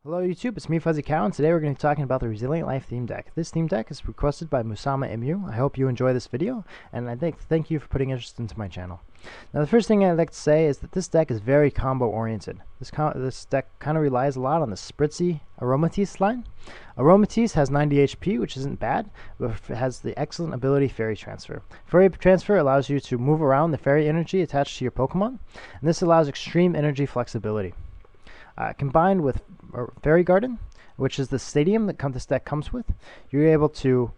Hello YouTube, it's me FuzzyCow, and today we're going to be talking about the Resilient Life theme deck. This theme deck is requested by Musama MU. I hope you enjoy this video, and thank you for putting interest into my channel. Now the first thing I'd like to say is that this deck is very combo oriented. This deck kind of relies a lot on the Spritzy Aromatisse line. Aromatisse has 90 HP, which isn't bad, but it has the excellent ability Fairy Transfer. Fairy Transfer allows you to move around the fairy energy attached to your Pokemon, and this allows extreme energy flexibility. Combined with Fairy Garden, which is the stadium that this deck comes with, you're able to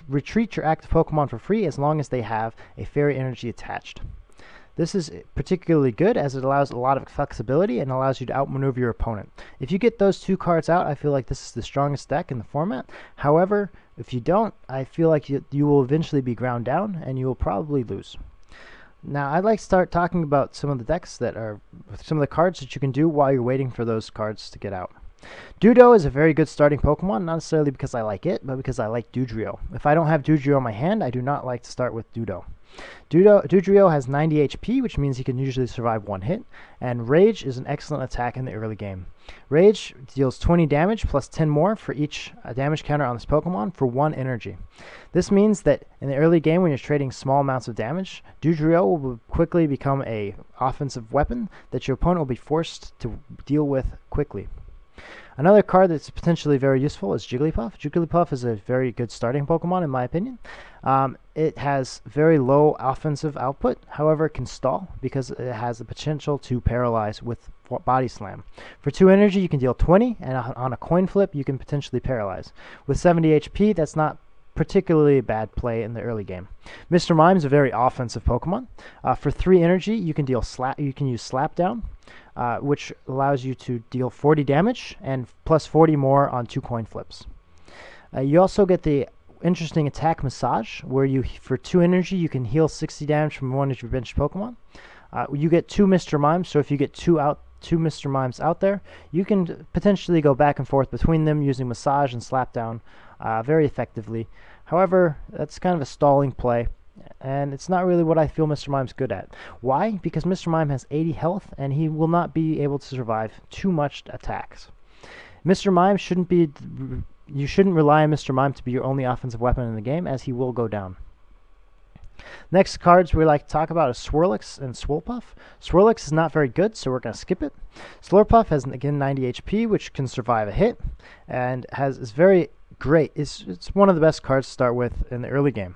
retreat your active Pokemon for free as long as they have a fairy energy attached. This is particularly good as it allows a lot of flexibility and allows you to outmaneuver your opponent. If you get those two cards out, I feel like this is the strongest deck in the format. However, if you don't, I feel like you will eventually be ground down and you will probably lose. Now, I'd like to start talking about some of the decks that are, some of the cards that you can do while you're waiting for those cards to get out. Dudo is a very good starting Pokemon, not necessarily because I like it, but because I like Dugtrio. If I don't have Dugtrio in my hand, I do not like to start with Dudo. Dugtrio has 90 HP, which means he can usually survive one hit, and Rage is an excellent attack in the early game. Rage deals 20 damage plus 10 more for each damage counter on this Pokemon for 1 energy. This means that in the early game when you're trading small amounts of damage, Dugtrio will quickly become an offensive weapon that your opponent will be forced to deal with quickly. Another card that's potentially very useful is Jigglypuff. Jigglypuff is a very good starting Pokemon in my opinion. It has very low offensive output, however it can stall because it has the potential to paralyze with Body Slam. For 2 energy you can deal 20, and on a coin flip you can potentially paralyze. With 70 HP that's not particularly a bad play in the early game. Mr. Mime is a very offensive Pokemon. For 3 energy you can use Slapdown, which allows you to deal 40 damage and plus 40 more on 2 coin flips. You also get the interesting attack Massage, where you for 2 energy you can heal 60 damage from one of your benched Pokemon. You get 2 Mr. Mimes, so if you get two Mr. Mimes out there, you can potentially go back and forth between them using Massage and Slapdown very effectively. However, that's kind of a stalling play, and it's not really what I feel Mr. Mime's good at. Why? Because Mr. Mime has 80 health, and he will not be able to survive too much attacks. Mr. Mime shouldn't be... You shouldn't rely on Mr. Mime to be your only offensive weapon in the game, as he will go down. Next cards we like to talk about is Swirlix and Swirlpuff. Swirlix is not very good, so we're going to skip it. Swirlpuff has, again, 90 HP, which can survive a hit, and is very great. It's one of the best cards to start with in the early game.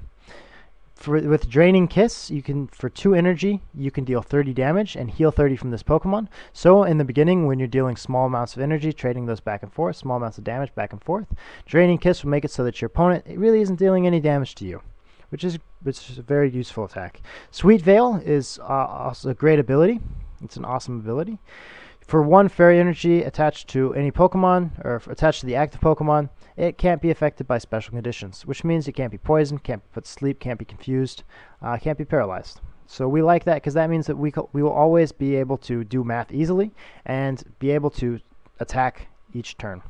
With Draining Kiss, you can for 2 energy, you can deal 30 damage and heal 30 from this Pokemon. So in the beginning, when you're dealing small amounts of energy, trading those back and forth, small amounts of damage back and forth, Draining Kiss will make it so that your opponent really isn't dealing any damage to you, which is a very useful attack. Sweet Veil is also a great ability. It's an awesome ability. For 1 fairy energy attached to any Pokemon, or attached to the active Pokemon, it can't be affected by special conditions, which means it can't be poisoned, can't be put to sleep, can't be confused, can't be paralyzed. So we like that because that means that we will always be able to do math easily and be able to attack each turn.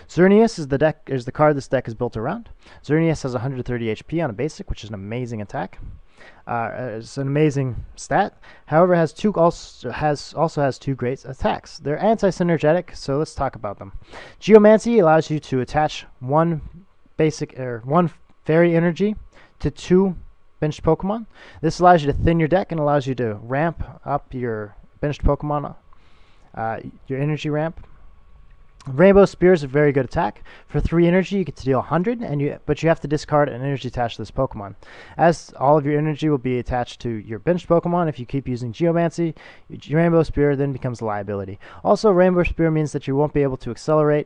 Xerneas is the card this deck is built around. Xerneas has 130 HP on a basic, which is an amazing attack. It's an amazing stat. However, also has 2 great attacks. They're anti-synergetic, so let's talk about them. Geomancy allows you to attach 1 fairy energy to 2 benched Pokemon. This allows you to thin your deck and allows you to ramp up your benched Pokemon, your energy ramp. Rainbow Spear is a very good attack. For 3 energy, you get to deal 100, but you have to discard an energy attached to this Pokemon. As all of your energy will be attached to your benched Pokemon, if you keep using Geomancy, Rainbow Spear then becomes a liability. Also, Rainbow Spear means that you won't be able to accelerate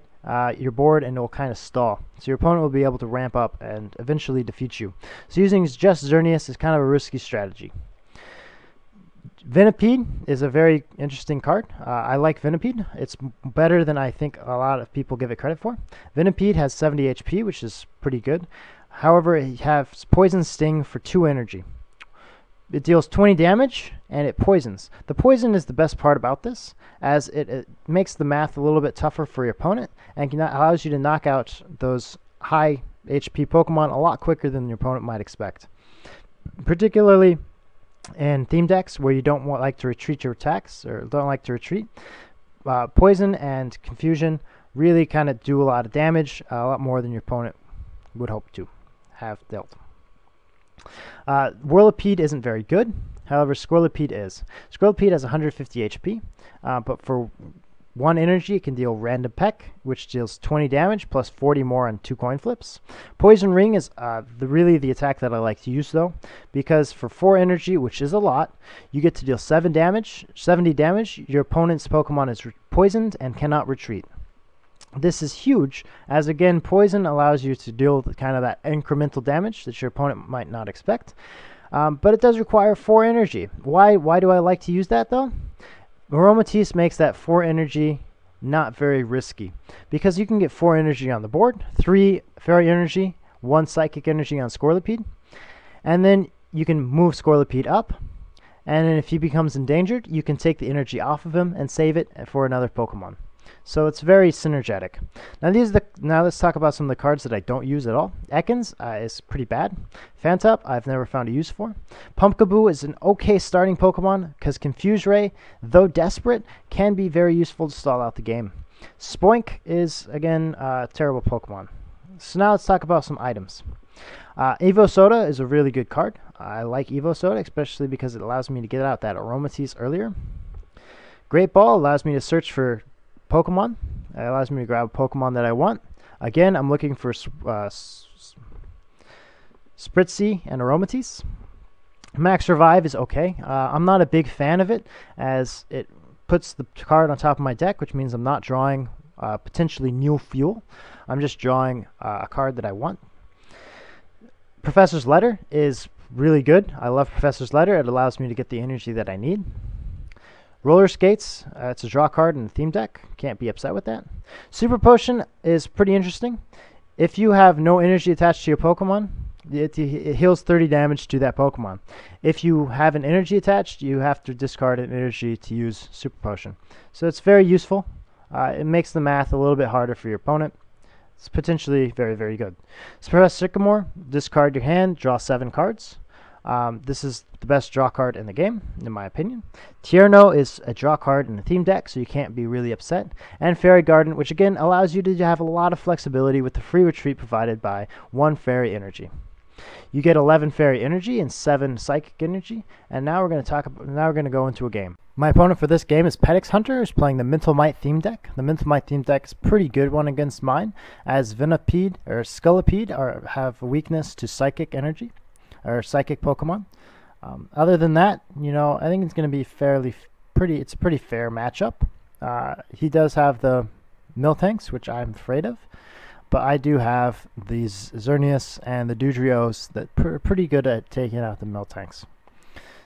your board, and it will kind of stall. So your opponent will be able to ramp up and eventually defeat you. So using just Xerneas is kind of a risky strategy. Venipede is a very interesting card. I like Venipede. It's better than I think a lot of people give it credit for. Venipede has 70 HP, which is pretty good. However, it has Poison Sting for 2 energy. It deals 20 damage, and it poisons. The poison is the best part about this, as it makes the math a little bit tougher for your opponent, and allows you to knock out those high HP Pokemon a lot quicker than your opponent might expect. Particularly in theme decks where you don't like to retreat your attacks, or don't like to retreat, Poison and Confusion really kind of do a lot of damage, a lot more than your opponent would hope to have dealt. Whirlipede isn't very good. However, Squirrelipede is. Squirrelipede has 150 HP, but for 1 energy, it can deal Random Peck, which deals 20 damage plus 40 more on 2 coin flips. Poison Ring is really the attack that I like to use, though, because for 4 energy, which is a lot, you get to deal 70 damage. Your opponent's Pokemon is poisoned and cannot retreat. This is huge, as again, poison allows you to deal kind of that incremental damage that your opponent might not expect. But it does require 4 energy. Why do I like to use that, though? Aromatisse makes that 4 energy not very risky, because you can get 4 energy on the board, 3 Fairy Energy, 1 Psychic Energy on Squirrelipede, and then you can move Squirrelipede up, and then if he becomes endangered, you can take the energy off of him and save it for another Pokemon. So it's very synergetic. Now let's talk about some of the cards that I don't use at all. Ekans is pretty bad. Fantop I've never found a use for. Pumpkaboo is an okay starting Pokemon because Confuse Ray, though desperate, can be very useful to stall out the game. Spoink is again a terrible Pokemon. So now let's talk about some items. Evo Soda is a really good card. I like Evo Soda, especially because it allows me to get out that Aromatisse earlier. Great Ball allows me to search for Pokemon. It allows me to grab a Pokemon that I want. Again, I'm looking for Spritzee and Aromatisse. Max Revive is okay. I'm not a big fan of it, as it puts the card on top of my deck, which means I'm not drawing potentially new fuel. I'm just drawing a card that I want. Professor's Letter is really good. I love Professor's Letter. It allows me to get the energy that I need. Roller Skates, it's a draw card in the theme deck. Can't be upset with that. Super Potion is pretty interesting. If you have no energy attached to your Pokemon, it heals 30 damage to that Pokemon. If you have an energy attached, you have to discard an energy to use Super Potion. So it's very useful. It makes the math a little bit harder for your opponent. It's potentially very, very good. Suppress Sycamore, discard your hand, draw 7 cards. This is the best draw card in the game, in my opinion. Tierno is a draw card in the theme deck, so you can't be really upset. And Fairy Garden, which again allows you to have a lot of flexibility with the free retreat provided by 1 Fairy Energy. You get 11 Fairy Energy and 7 Psychic Energy, and now we're going to go into a game. My opponent for this game is PetitxHunter, who's playing the Mental Might theme deck. The Mental Might theme deck is a pretty good one against mine, as Venipede or Scullipede have a weakness to Psychic Energy, or Psychic Pokemon. Other than that, I think it's going to be it's a pretty fair matchup. He does have the Miltanks, which I'm afraid of, but I do have these Xerneas and the Dugtrios that are pretty good at taking out the Miltanks.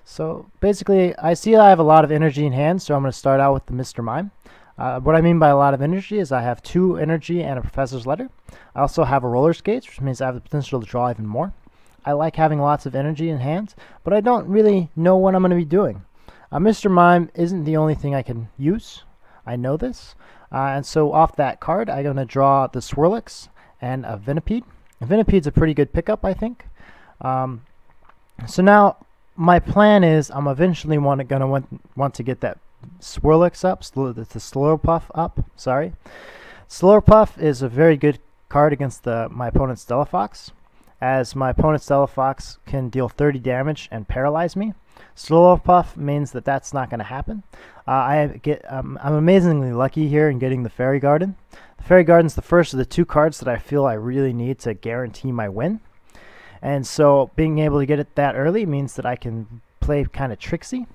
So basically, I see I have a lot of energy in hand, so I'm going to start out with the Mr. Mime. What I mean by a lot of energy is I have 2 energy and a Professor's Letter. I also have a Roller Skates, which means I have the potential to draw even more. I like having lots of energy in hand, but I don't really know what I'm going to be doing. Mr. Mime isn't the only thing I can use. I know this. And so off that card, I'm going to draw the Swirlix and a Venipede. Venipede's a pretty good pickup, I think. So now my plan is I'm eventually want to get that Swirlix up, the Slurpuff up. Sorry. Slurpuff is a very good card against my opponent's Stellafox, as my opponent's Stellafox can deal 30 damage and paralyze me. Slurpuff means that that's not going to happen. I'm amazingly lucky here in getting the Fairy Garden. The Fairy Garden's the first of the 2 cards that I feel I really need to guarantee my win. And so being able to get it that early means that I can play kind of tricksy.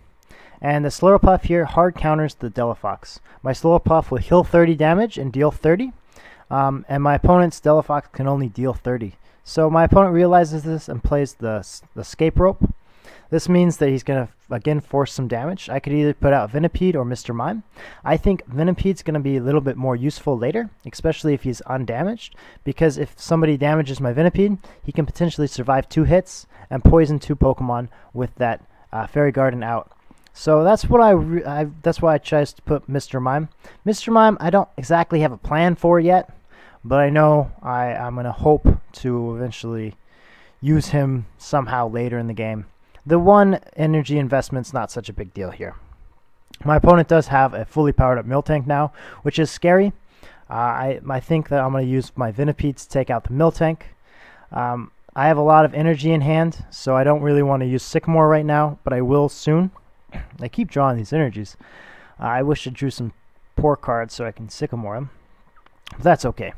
And the Slurpuff here hard counters the Stellafox. My Slurpuff will heal 30 damage and deal 30. And my opponent's Stellafox can only deal 30. So my opponent realizes this and plays the Escape Rope. This means that he's going to, again, force some damage. I could either put out Venipede or Mr. Mime. I think Venipede's going to be a little bit more useful later, especially if he's undamaged, because if somebody damages my Venipede, he can potentially survive 2 hits and poison 2 Pokemon with that Fairy Garden out. So that's what that's why I chose to put Mr. Mime. Mr. Mime, I don't exactly have a plan for yet, but I know I'm going to hope to eventually use him somehow later in the game. The 1 energy investment's not such a big deal here. My opponent does have a fully powered up Miltank now, which is scary. I think that I'm going to use my Venipede to take out the Miltank. I have a lot of energy in hand, so I don't really want to use Sycamore right now, but I will soon. I keep drawing these energies. I wish I drew some poor cards so I can Sycamore them. But that's okay.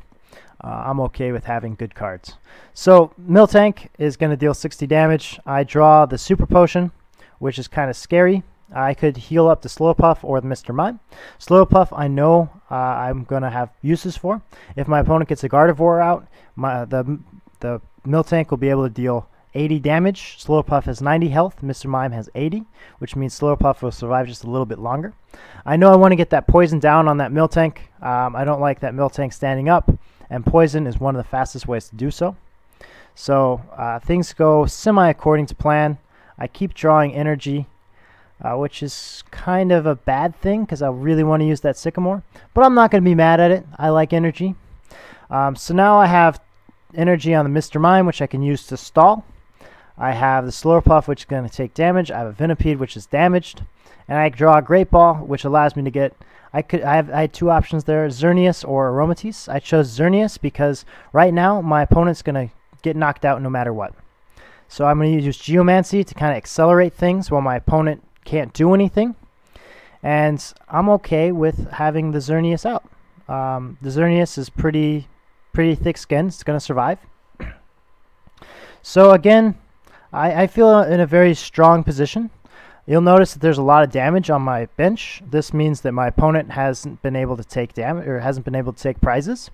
I'm okay with having good cards. So Miltank is going to deal 60 damage. I draw the Super Potion, which is kind of scary. I could heal up the Slowpuff or the Mr. Mime. Slowpuff I know I'm going to have uses for. If my opponent gets a Gardevoir out, the Miltank will be able to deal 80 damage. Slowpuff has 90 health. Mr. Mime has 80, which means Slowpuff will survive just a little bit longer. I know I want to get that poison down on that Miltank. I don't like that Miltank standing up, and poison is one of the fastest ways to do so. So things go semi-according to plan. I keep drawing energy, which is kind of a bad thing because I really want to use that Sycamore. But I'm not going to be mad at it. I like energy. So now I have energy on the Mr. Mime, which I can use to stall. I have the Slurpuff, which is going to take damage. I have a Venipede, which is damaged. And I draw a Great Ball, which allows me to get... I had two options there, Xerneas or Aromatisse. I chose Xerneas because right now my opponent's going to get knocked out no matter what. So I'm going to use Geomancy to kind of accelerate things while my opponent can't do anything. And I'm okay with having the Xerneas out. The Xerneas is pretty thick-skinned. It's going to survive. So again, I feel in a very strong position. You'll notice that there's a lot of damage on my bench. This means that my opponent hasn't been able to take damage or hasn't been able to take prizes,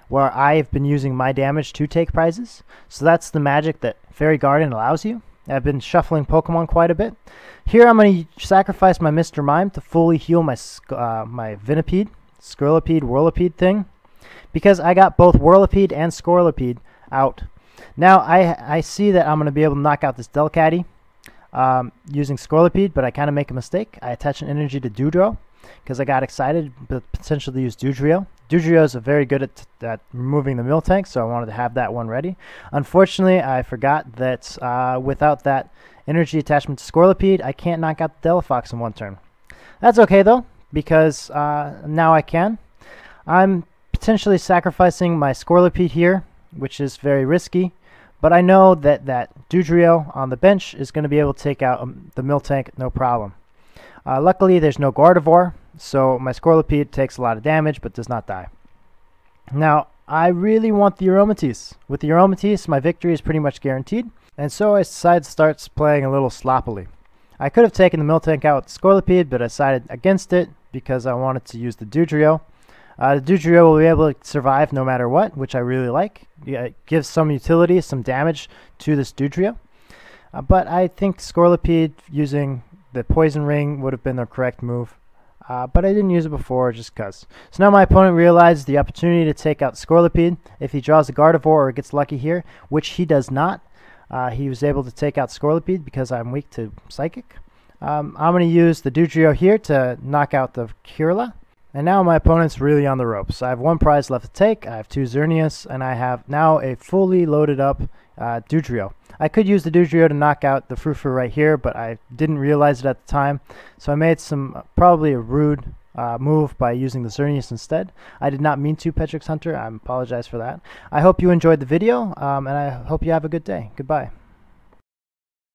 where I've been using my damage to take prizes. So that's the magic that Fairy Garden allows you. I've been shuffling Pokemon quite a bit. Here I'm going to sacrifice my Mr. Mime to fully heal my my Venipede, Squirrelipede, Whirlipede thing, because I got both Whirlipede and Squirrelipede out. Now I see that I'm going to be able to knock out this Delcatty using Squirrelipede, but I kind of make a mistake. I attach an energy to Doudrot because I got excited but potentially to use Dugtrio. Dugtrio is very good at removing the Miltank, so I wanted to have that one ready. Unfortunately, I forgot that without that energy attachment to Squirrelipede, I can't knock out the Delphox in one turn. That's okay though, because now I can. I'm potentially sacrificing my Squirrelipede here, which is very risky. But I know that Dugtrio on the bench is going to be able to take out the Miltank no problem. Luckily, there's no Gardevoir, so my Squirrelipede takes a lot of damage but does not die. Now, I really want the Aromatisse. With the Aromatisse, my victory is pretty much guaranteed, and so I decided to start playing a little sloppily. I could have taken the Miltank out with Squirrelipede, but I decided against it because I wanted to use the Dugtrio. The Dugtrio will be able to survive no matter what, which I really like. It gives some utility, some damage to this Dugtrio. But I think Squirrelipede using the Poison Ring would have been the correct move. But I didn't use it before just because. So now my opponent realizes the opportunity to take out Squirrelipede. If he draws a Gardevoir or gets lucky here, which he does not, he was able to take out Squirrelipede because I'm weak to Psychic. I'm going to use the Dugtrio here to knock out the Kirla. And now my opponent's really on the ropes. I have one prize left to take, I have two Xerneas, and I have now a fully loaded up Dugtrio. I could use the Dugtrio to knock out the Frou-Frou right here, but I didn't realize it at the time. So I made some, probably a rude move by using the Xerneas instead. I did not mean to, PetitxHunter. I apologize for that. I hope you enjoyed the video, and I hope you have a good day. Goodbye.